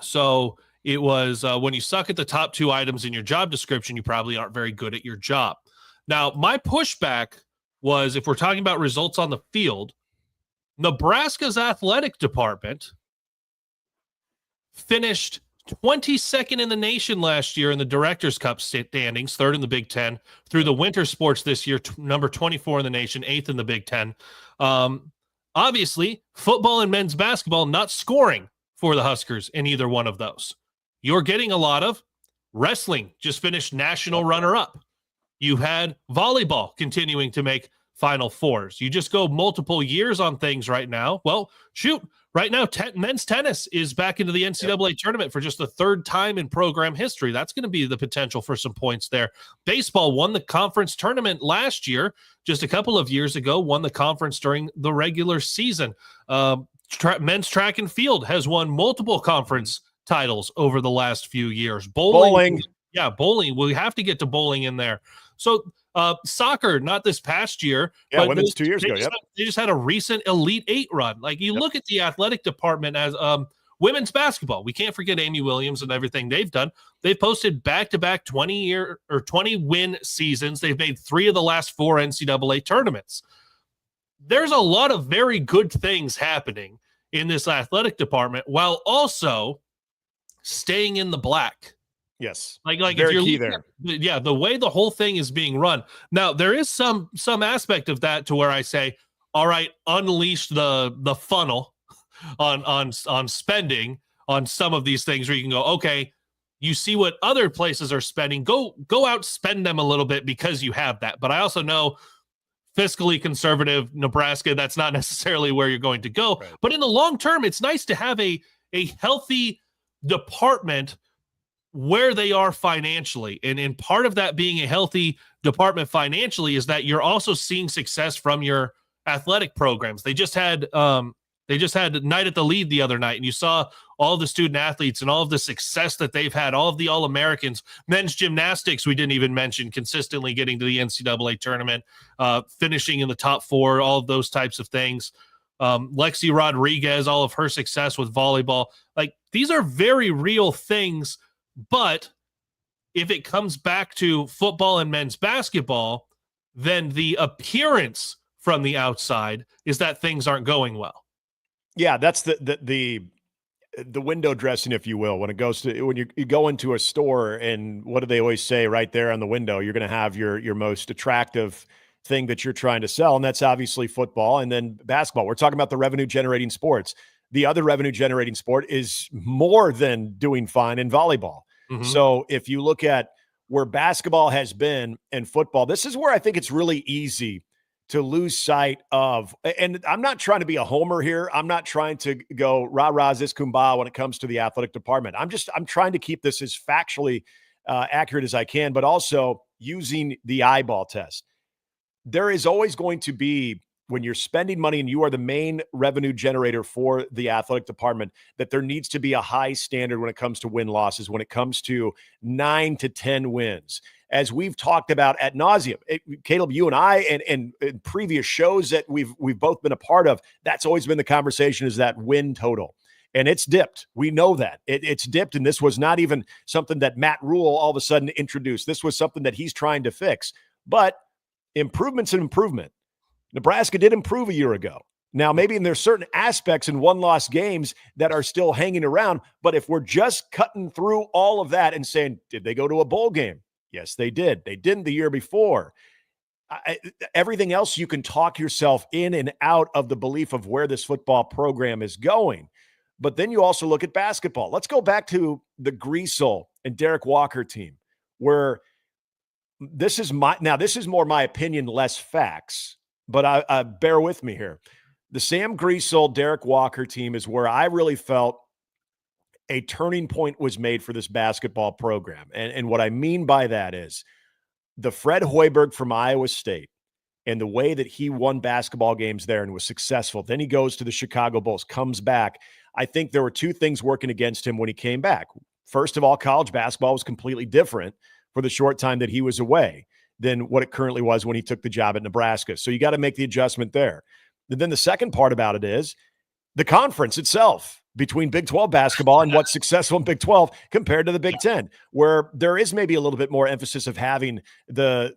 So it was when you suck at the top two items in your job description, you probably aren't very good at your job. Now, my pushback was, if we're talking about results on the field, Nebraska's athletic department finished 22nd in the nation last year in the Directors' Cup standings, third in the Big Ten. Through the winter sports this year, number 24 in the nation, eighth in the Big Ten. Obviously, football and men's basketball not scoring for the Huskers in either one of those. You're getting a lot of wrestling, just finished national runner-up. You had volleyball continuing to make Final Fours. You just go multiple years on things right now. Well, shoot, right now, men's tennis is back into the NCAA tournament for just the third time in program history. That's going to be the potential for some points there. Baseball won the conference tournament last year, just a couple of years ago, won the conference during the regular season. Men's track and field has won multiple conference titles over the last few years. Bowling. Yeah, bowling. We have to get to bowling in there. So soccer, not this past year. Yeah, but women's 2 years ago. They just had a recent Elite Eight run. Like you look at the athletic department as women's basketball. We can't forget Amy Williams and everything they've done. They've posted back-to-back 20-win seasons. They've made 3 of the last 4 NCAA tournaments. There's a lot of very good things happening in this athletic department while also staying in the black. Yes. Like very if you're key there. The way the whole thing is being run. Now, there is some aspect of that to where I say, all right, unleash the funnel on spending on some of these things where you can go, okay, you see what other places are spending, go out, spend them a little bit because you have that. But I also know fiscally conservative Nebraska, that's not necessarily where you're going to go. Right. But in the long term, it's nice to have a healthy department where they are financially. And part of that being a healthy department financially is that you're also seeing success from your athletic programs. They just had Night at the Lead the other night, and you saw all the student athletes and all of the success that they've had, all of the All-Americans. Men's gymnastics, we didn't even mention, consistently getting to the NCAA tournament, finishing in the top 4, all of those types of things. Lexi Rodriguez, all of her success with volleyball. Like, these are very real things. But if it comes back to football and men's basketball, then the appearance from the outside is that things aren't going well. Yeah, that's the window dressing, if you will, when it goes to when you go into a store, and what do they always say right there on the window? You're going to have your most attractive thing that you're trying to sell, and that's obviously football and then basketball. We're talking about the revenue generating sports. The other revenue generating sport is more than doing fine in volleyball. Mm-hmm. So if you look at where basketball has been and football, this is where I think it's really easy to lose sight of, and I'm not trying to be a homer here. I'm not trying to go rah-rah zis kumbah when it comes to the athletic department. I'm trying to keep this as factually accurate as I can, but also using the eyeball test. There is always going to be when you're spending money and you are the main revenue generator for the athletic department, that there needs to be a high standard when it comes to win-losses, when it comes to 9 to 10 wins. As we've talked about ad nauseum, Kaleb, you and I, and previous shows that we've both been a part of, that's always been the conversation, is that win total. And it's dipped. We know that. It's dipped, and this was not even something that Matt Rule all of a sudden introduced. This was something that he's trying to fix. But improvement's an improvement. Nebraska did improve a year ago. Now, maybe there's certain aspects in one-loss games that are still hanging around, but if we're just cutting through all of that and saying, did they go to a bowl game? Yes, they did. They didn't the year before. Everything else, you can talk yourself in and out of the belief of where this football program is going. But then you also look at basketball. Let's go back to the Griesel and Derek Walker team, where this is more my opinion, less facts. But I bear with me here. The Sam Griesel, Derek Walker team is where I really felt a turning point was made for this basketball program. And what I mean by that is the Fred Hoiberg from Iowa State and the way that he won basketball games there and was successful. Then he goes to the Chicago Bulls, comes back. I think there were two things working against him when he came back. First of all, college basketball was completely different for the short time that he was away than what it currently was when he took the job at Nebraska. So you got to make the adjustment there. And then the second part about it is the conference itself between Big 12 basketball and what's successful in Big 12 compared to the Big 10, where there is maybe a little bit more emphasis of having the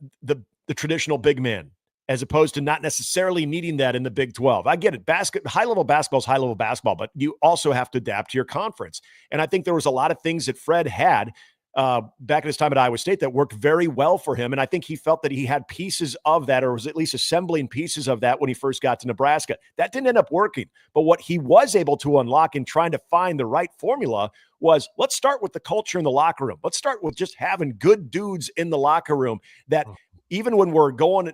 traditional big man as opposed to not necessarily needing that in the Big 12. I get it. High-level basketball is high-level basketball, but you also have to adapt to your conference. And I think there was a lot of things that Fred had back in his time at Iowa State that worked very well for him. And I think he felt that he had pieces of that, or was at least assembling pieces of that when he first got to Nebraska. That didn't end up working. But what he was able to unlock in trying to find the right formula was, let's start with the culture in the locker room. Let's start with just having good dudes in the locker room that even when we're going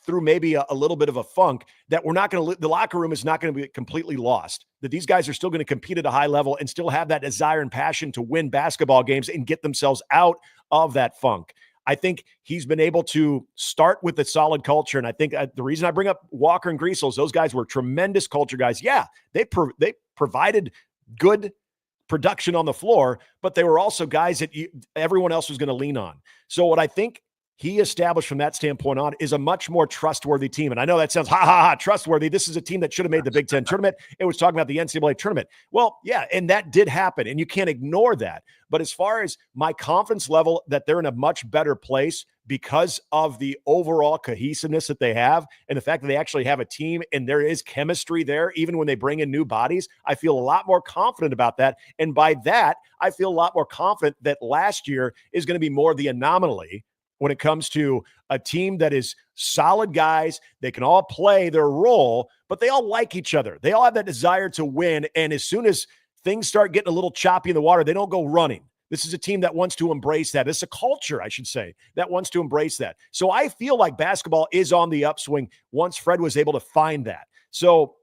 through maybe a little bit of a funk, that we're not going to, the locker room is not going to be completely lost, that these guys are still going to compete at a high level and still have that desire and passion to win basketball games and get themselves out of that funk. I think he's been able to start with a solid culture. And I think the reason I bring up Walker and Griesel is those guys were tremendous culture guys. Yeah, they provided good production on the floor, but they were also guys that everyone else was going to lean on. So what I think he established from that standpoint on is a much more trustworthy team. And I know that sounds trustworthy. This is a team that should have made the Big Ten tournament. It was talking about the NCAA tournament. Well, yeah, and that did happen, and you can't ignore that. But as far as my confidence level that they're in a much better place because of the overall cohesiveness that they have and the fact that they actually have a team and there is chemistry there, even when they bring in new bodies, I feel a lot more confident about that. And by that, I feel a lot more confident that last year is going to be more the anomaly when it comes to a team that is solid guys. They can all play their role, but they all like each other. They all have that desire to win. And as soon as things start getting a little choppy in the water, they don't go running. This is a team that wants to embrace that. It's a culture, I should say, that wants to embrace that. So I feel like basketball is on the upswing once Fred was able to find that. So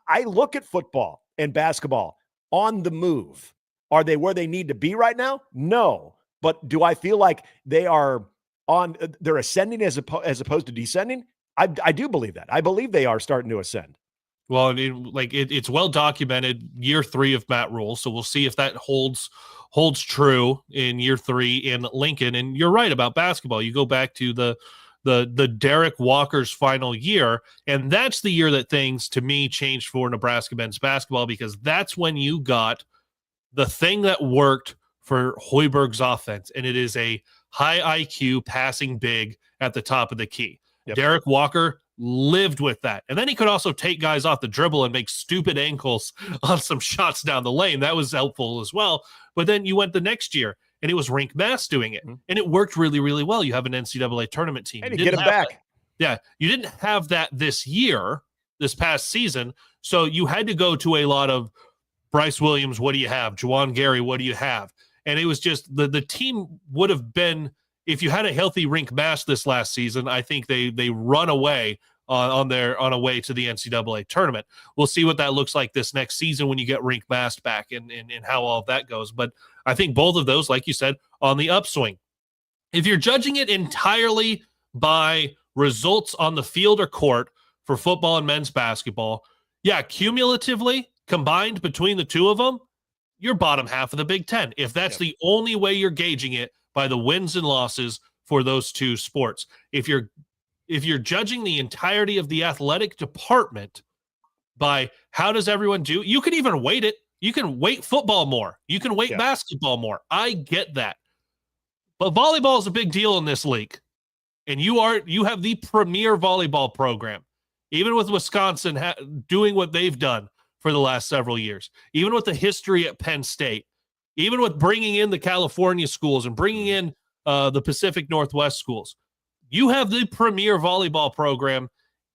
I look at football and basketball on the move. Are they where they need to be right now? No. But do I feel like they're ascending as opposed to descending? I do believe that. I believe they are starting to ascend. Well, it's well documented year 3 of Matt Rule, so we'll see if that holds true in year 3 in Lincoln. And you're right about basketball. You go back to the Derek Walker's final year, and that's the year that things to me changed for Nebraska men's basketball, because that's when you got the thing that worked for Hoiberg's offense, and it is a high IQ passing big at the top of the key. Yep. Derek Walker lived with that. And then he could also take guys off the dribble and make stupid ankles on some shots down the lane. That was helpful as well. But then you went the next year, and it was Rink Mass doing it. And it worked really, really well. You have an NCAA tournament team. And you get him back. That. Yeah, you didn't have that this past season, so you had to go to a lot of Bryce Williams, what do you have? Juwan Gary, what do you have? And it was just the team would have been, if you had a healthy Rink Mass this last season, I think they run away on a way to the NCAA tournament. We'll see what that looks like this next season when you get Rink Mass back and how all of that goes. But I think both of those, like you said, on the upswing. If you're judging it entirely by results on the field or court for football and men's basketball, yeah, cumulatively combined between the two of them, you're bottom half of the Big Ten. If that's the only way you're gauging it, by the wins and losses for those two sports. If you're judging the entirety of the athletic department by how does everyone do, you can even weight it. You can weight football more. You can weight basketball more. I get that. But volleyball is a big deal in this league. And you have the premier volleyball program. Even with Wisconsin doing what they've done for the last several years, even with the history at Penn State, even with bringing in the California schools and bringing in the Pacific Northwest schools, you have the premier volleyball program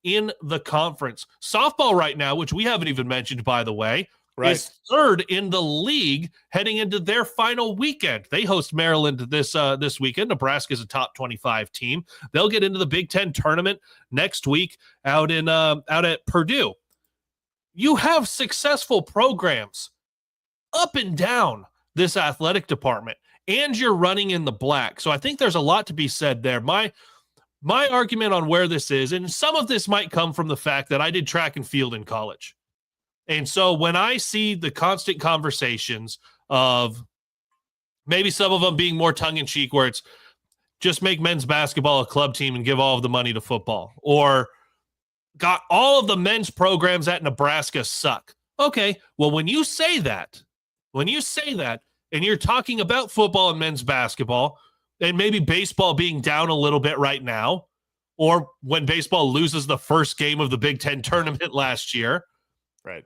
in the conference. Softball right now, which we haven't even mentioned, by the way, is third in the league heading into their final weekend. They host Maryland this weekend. Nebraska is a top 25 team. They'll get into the Big Ten tournament next week out at Purdue. You have successful programs up and down this athletic department, and you're running in the black. So I think there's a lot to be said there. My argument on where this is, and some of this might come from the fact that I did track and field in college. And so when I see the constant conversations of maybe some of them being more tongue-in-cheek, where it's just make men's basketball a club team and give all of the money to football, or got all of the men's programs at Nebraska suck. Okay, well, when you say that, and you're talking about football and men's basketball, and maybe baseball being down a little bit right now, or when baseball loses the first game of the Big Ten tournament last year, right?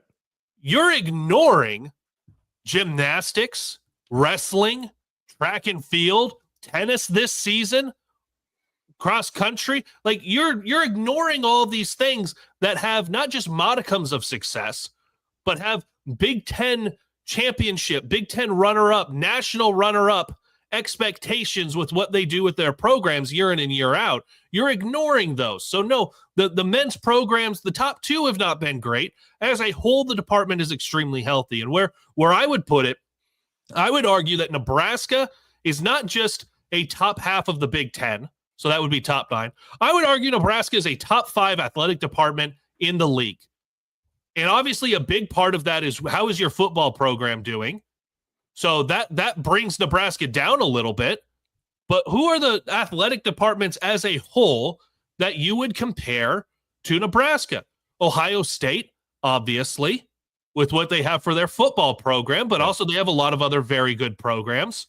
You're ignoring gymnastics, wrestling, track and field, tennis this season, cross country. Like you're ignoring all of these things that have not just modicums of success, but have Big Ten championship, Big Ten runner-up, national runner-up expectations with what they do with their programs year in and year out. You're ignoring those. So no, the men's programs, the top two have not been great. As a whole, the department is extremely healthy. And where I would put it, I would argue that Nebraska is not just a top half of the Big Ten. So that would be top 9. I would argue Nebraska is a top 5 athletic department in the league. And obviously a big part of that is how is your football program doing? So that brings Nebraska down a little bit. But who are the athletic departments as a whole that you would compare to Nebraska? Ohio State, obviously, with what they have for their football program, but also they have a lot of other very good programs.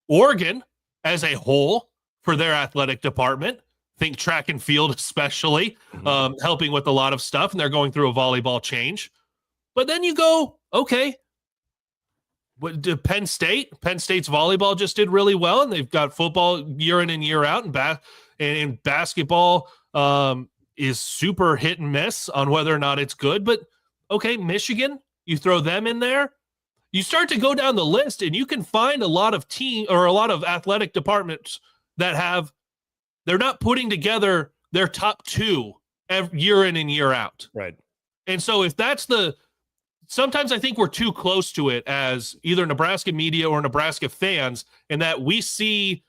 Oregon, as a whole, for their athletic department, think track and field especially, helping with a lot of stuff, and they're going through a volleyball change. But then you go, okay, Penn State's volleyball just did really well, and they've got football year in and year out, and basketball is super hit and miss on whether or not it's good. But okay, Michigan, you throw them in there, you start to go down the list, and you can find a lot of athletic departments that they're not putting together their top 2 year in and year out. Right. And so if that's sometimes I think we're too close to it as either Nebraska media or Nebraska fans, in that we see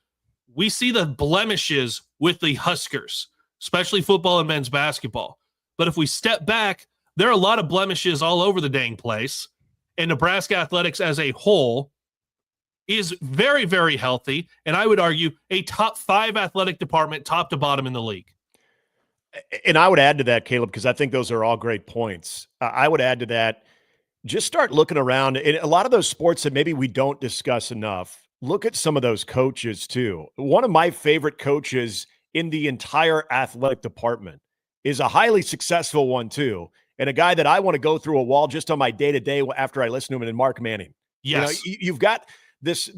the blemishes with the Huskers, especially football and men's basketball. But if we step back, there are a lot of blemishes all over the dang place. And Nebraska athletics as a whole is very, very healthy. And I would argue a top 5 athletic department, top to bottom in the league. And I would add to that, Caleb, because I think those are all great points. I would add to that, just start looking around in a lot of those sports that maybe we don't discuss enough. Look at some of those coaches too. One of my favorite coaches in the entire athletic department is a highly successful one too. And a guy that I want to go through a wall just on my day-to-day after I listen to him, and Mark Manning. Yes. You've got this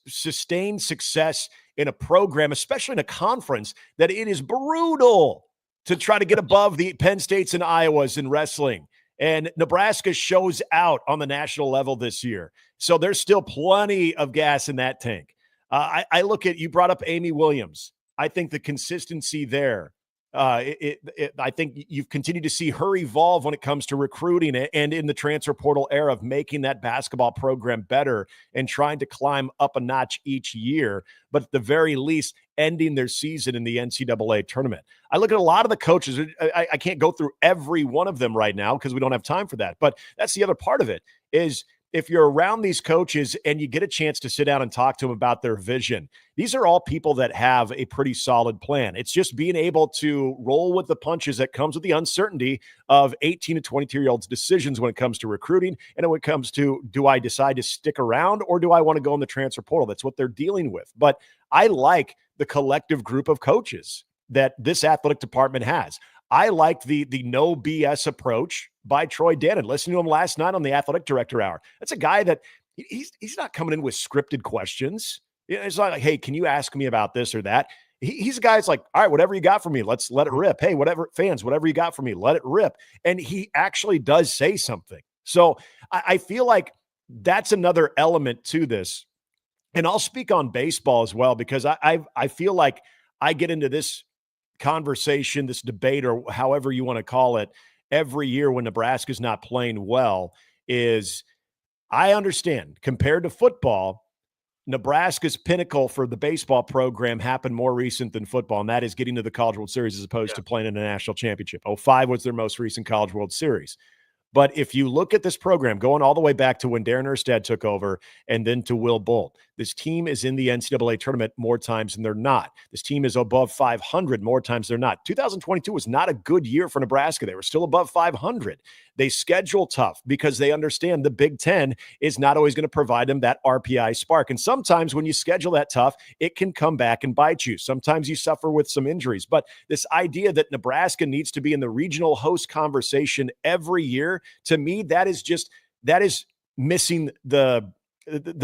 sustained success in a program, especially in a conference, that it is brutal to try to get above the Penn States and Iowas in wrestling. And Nebraska shows out on the national level this year. So there's still plenty of gas in that tank. I look at, you brought up Amy Williams. I think the consistency there I think you've continued to see her evolve when it comes to recruiting and in the transfer portal era of making that basketball program better and trying to climb up a notch each year, but at the very least, ending their season in the NCAA tournament. I look at a lot of the coaches. I can't go through every one of them right now because we don't have time for that. But that's the other part of it is if you're around these coaches and you get a chance to sit down and talk to them about their vision, these are all people that have a pretty solid plan. It's just being able to roll with the punches that comes with the uncertainty of 18 to 22-year-olds' decisions when it comes to recruiting and when it comes to, do I decide to stick around or do I want to go in the transfer portal? That's what they're dealing with. But I like the collective group of coaches that this athletic department has. I like the no BS approach by Troy Dannon. Listening to him last night on the Athletic Director Hour. That's a guy that he's not coming in with scripted questions. It's not like, hey, can you ask me about this or that? He's a guy that's like, all right, whatever you got for me, let's let it rip. Hey, whatever, fans, whatever you got for me, let it rip. And he actually does say something. So I feel like that's another element to this. And I'll speak on baseball as well, because I feel like I get into this conversation, this debate, or however you want to call it, every year when Nebraska's not playing well. Is I understand compared to football, Nebraska's pinnacle for the baseball program happened more recent than football, and that is getting to the College World Series as opposed to playing in a national championship. 2005 was their most recent College World Series. But if you look at this program, going all the way back to when Darren Erstad took over and then to Will Bolt, this team is in the NCAA tournament more times than they're not. This team is above 500 more times than they're not. 2022 was not a good year for Nebraska. They were still above 500. They schedule tough because they understand the Big Ten is not always going to provide them that RPI spark. And sometimes when you schedule that tough, it can come back and bite you. Sometimes you suffer with some injuries. But this idea that Nebraska needs to be in the regional host conversation every year, to me, that is missing the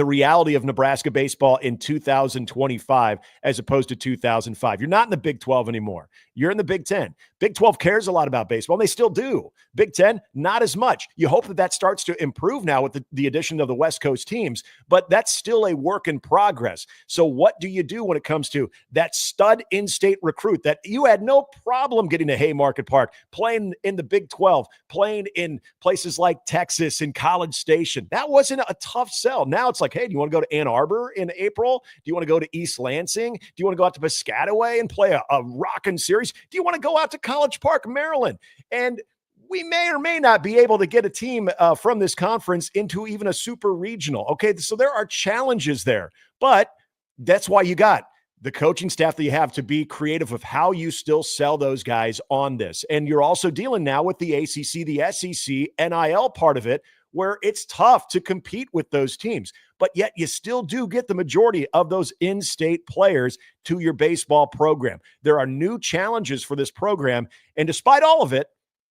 reality of Nebraska baseball in 2025 as opposed to 2005. You're not in the Big 12 anymore. You're in the Big 10. Big 12 cares a lot about baseball, and they still do. Big 10, not as much. You hope that starts to improve now with the addition of the West Coast teams, but that's still a work in progress. So what do you do when it comes to that stud in-state recruit that you had no problem getting to Haymarket Park, playing in the Big 12, playing in places like Texas and College Station? That wasn't a tough sell. Now it's like, hey, do you want to go to Ann Arbor in April? Do you want to go to East Lansing? Do you want to go out to Piscataway and play a rockin' series? Do you want to go out to College Park, Maryland? And we may or may not be able to get a team from this conference into even a super regional. Okay, so there are challenges there, but that's why you got the coaching staff that you have to be creative with how you still sell those guys on this. And you're also dealing now with the ACC, the SEC, NIL part of it, where it's tough to compete with those teams, but yet you still do get the majority of those in-state players to your baseball program. There are new challenges for this program, and despite all of it,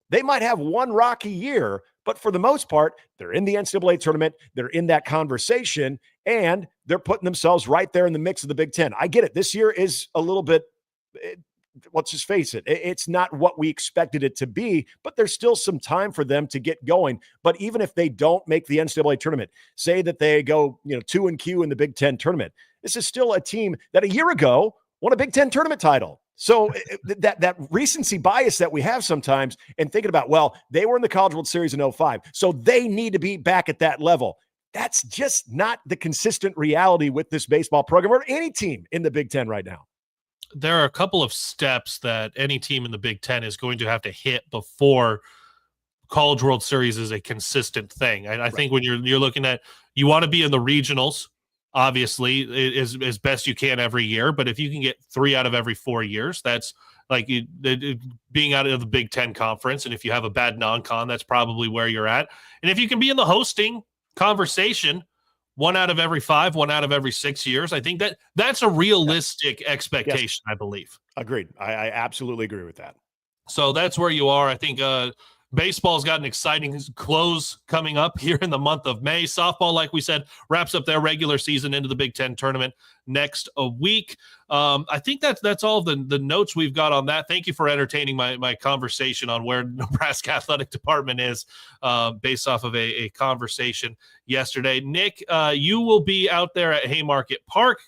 they might have one rocky year, but for the most part, they're in the NCAA tournament, they're in that conversation, and they're putting themselves right there in the mix of the Big Ten. I get it. This year is a little bit let's just face it, it's not what we expected it to be, but there's still some time for them to get going. But even if they don't make the NCAA tournament, say that they go 2-Q in the Big Ten tournament, this is still a team that a year ago won a Big Ten tournament title. So that recency bias that we have sometimes and thinking about, well, they were in the College World Series in 2005, so they need to be back at that level. That's just not the consistent reality with this baseball program or any team in the Big Ten right now. There are a couple of steps that any team in the Big Ten is going to have to hit before College World Series is a consistent thing. And I think when you're looking at, you want to be in the regionals, obviously, as best you can every year. But if you can get 3 out of every 4 years, that's like being out of the Big Ten conference. And if you have a bad non-con, that's probably where you're at. And if you can be in the hosting conversation 1 out of every 5, 1 out of every 6 years, I think that's a realistic expectation, yes. I believe. Agreed. I absolutely agree with that. So that's where you are. I think baseball's got an exciting close coming up here in the month of May. Softball, like we said, wraps up their regular season into the Big Ten tournament next week. I think that's all the notes we've got on that. Thank you for entertaining my conversation on where Nebraska Athletic Department is based off of a conversation yesterday. Nick, you will be out there at Haymarket Park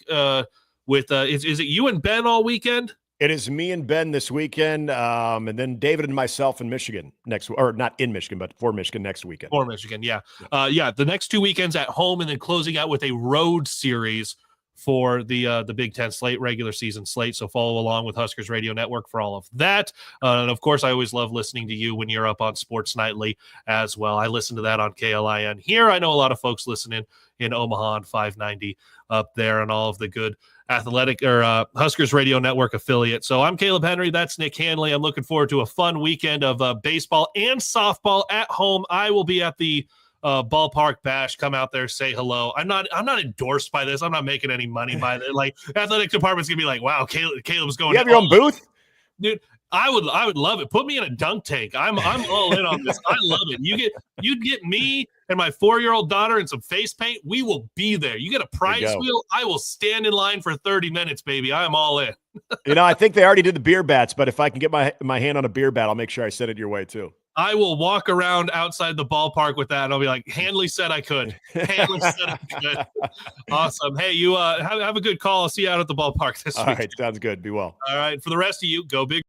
with is it you and Ben all weekend? It is me and Ben this weekend, and then David and myself in Michigan or not in Michigan, but for Michigan next weekend. For Michigan, yeah. The next 2 weekends at home, and then closing out with a road series for the Big Ten slate, regular season slate. So follow along with Huskers Radio Network for all of that. And of course, I always love listening to you when you're up on Sports Nightly as well. I listen to that on KLIN here. I know a lot of folks listening in Omaha on 590 up there, and all of the good athletic or Huskers Radio Network affiliate. So I'm Kaleb Henry. That's Nick Handley. I'm looking forward to a fun weekend of baseball and softball at home. I will be at the ballpark bash. Come out there, say hello. I'm not endorsed by this. I'm not making any money by it. Like, athletic department's gonna be like, wow, Caleb's going. You have your own booth, dude. I would love it. Put me in a dunk tank. I'm all in on this. I love it. You'd get me and my 4-year-old daughter and some face paint. We will be there. You get a prize wheel. I will stand in line for 30 minutes, baby. I'm all in. I think they already did the beer bats, but if I can get my hand on a beer bat, I'll make sure I send it your way too. I will walk around outside the ballpark with that, and I'll be like, Handley said I could. Handley said I could. Awesome. Hey, you have a good call. I'll see you out at the ballpark this week. All right, sounds good. Be well. All right. For the rest of you, go big.